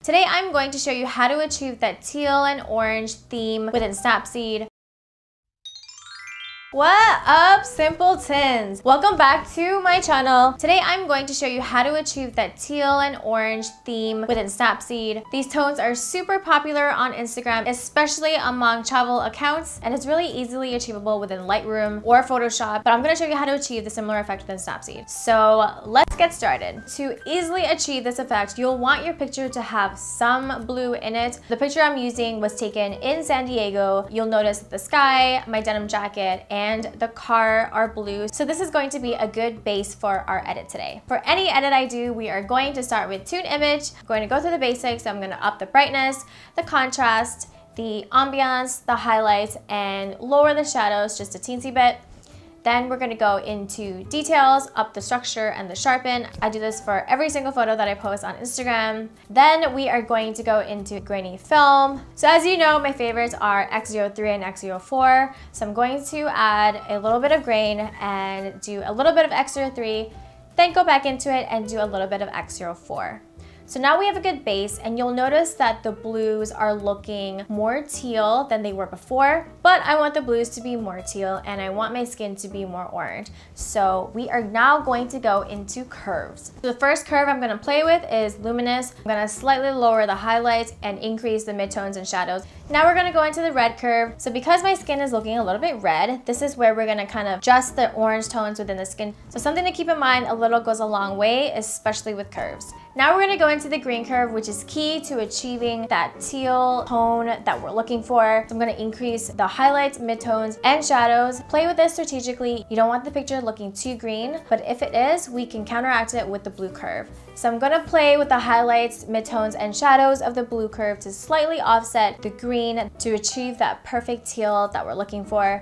Today I'm going to show you how to achieve that teal and orange theme within Snapseed. What up, simpletons? Welcome back to my channel. Today I'm going to show you how to achieve that teal and orange theme within Snapseed. These tones are super popular on Instagram, especially among travel accounts, and it's really easily achievable within Lightroom or Photoshop, but I'm going to show you how to achieve the similar effect within Snapseed. So let's get started. To easily achieve this effect, you'll want your picture to have some blue in it. The picture I'm using was taken in San Diego. You'll notice that the sky, my denim jacket, and the car are blue. So this is going to be a good base for our edit today. For any edit I do, we are going to start with tune image. I'm going to go through the basics. So I'm going to up the brightness, the contrast, the ambiance, the highlights, and lower the shadows just a teensy bit. Then we're gonna go into details, up the structure and the sharpen. I do this for every single photo that I post on Instagram. Then we are going to go into grainy film. So as you know, my favorites are X03 and X04. So I'm going to add a little bit of grain and do a little bit of X03, then go back into it and do a little bit of X04. So now we have a good base, and you'll notice that the blues are looking more teal than they were before, but I want the blues to be more teal and I want my skin to be more orange. So we are now going to go into curves. So the first curve I'm gonna play with is luminous. I'm gonna slightly lower the highlights and increase the midtones and shadows. Now we're gonna go into the red curve. So because my skin is looking a little bit red, this is where we're gonna kind of adjust the orange tones within the skin. So something to keep in mind, a little goes a long way, especially with curves. Now we're gonna go into the green curve, which is key to achieving that teal tone that we're looking for. So I'm gonna increase the highlights, midtones, and shadows. Play with this strategically. You don't want the picture looking too green, but if it is, we can counteract it with the blue curve. So I'm gonna play with the highlights, midtones, and shadows of the blue curve to slightly offset the green to achieve that perfect teal that we're looking for.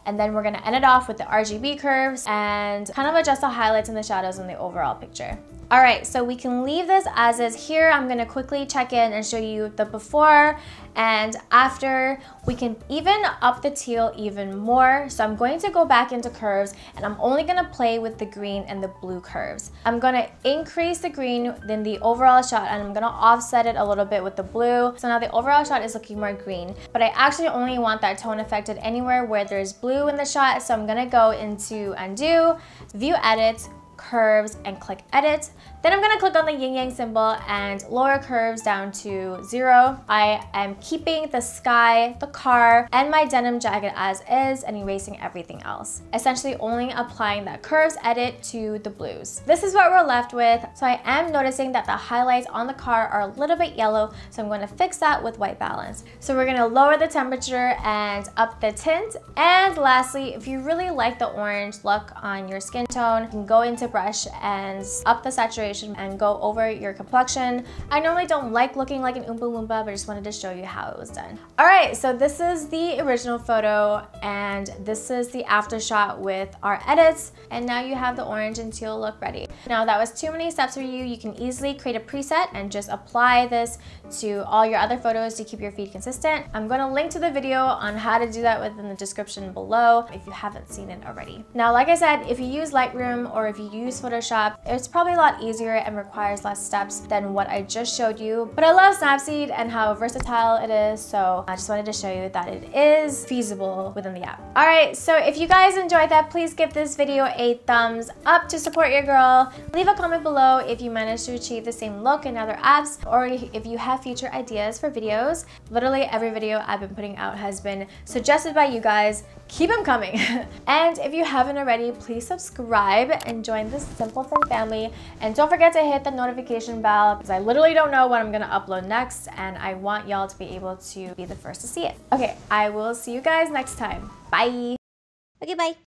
And then we're gonna end it off with the RGB curves and kind of adjust the highlights and the shadows in the overall picture. All right, so we can leave this as is here. I'm gonna quickly check in and show you the before and after. We can even up the teal even more. So I'm going to go back into curves and I'm only gonna play with the green and the blue curves. I'm gonna increase the green in the overall shot and I'm gonna offset it a little bit with the blue. So now the overall shot is looking more green, but I actually only want that tone affected anywhere where there's blue in the shot. So I'm gonna go into undo, view edit, curves, and click edit. Then I'm gonna click on the yin yang symbol and lower curves down to 0. I am keeping the sky, the car, and my denim jacket as is and erasing everything else. Essentially only applying that curves edit to the blues. This is what we're left with. So I am noticing that the highlights on the car are a little bit yellow, so I'm going to fix that with white balance. So we're gonna lower the temperature and up the tint. And lastly, if you really like the orange look on your skin tone, you can go into brush and up the saturation and go over your complexion. I normally don't like looking like an Oompa Loompa, but I just wanted to show you how it was done. All right, so this is the original photo and this is the after shot with our edits. And now you have the orange and teal look ready. Now that was too many steps for you. You can easily create a preset and just apply this to all your other photos to keep your feed consistent. I'm gonna link to the video on how to do that within the description below if you haven't seen it already. Now, like I said, if you use Lightroom or if you use Photoshop, it's probably a lot easier and requires less steps than what I just showed you. But I love Snapseed and how versatile it is, so I just wanted to show you that it is feasible within the app. All right, so if you guys enjoyed that, please give this video a thumbs up to support your girl. Leave a comment below if you managed to achieve the same look in other apps or if you have future ideas for videos. Literally every video I've been putting out has been suggested by you guys. Keep them coming. And if you haven't already, please subscribe and join the Simpleton family. And don't forget to hit the notification bell because I literally don't know what I'm gonna upload next and I want y'all to be able to be the first to see it. Okay, I will see you guys next time. Bye. Okay, bye.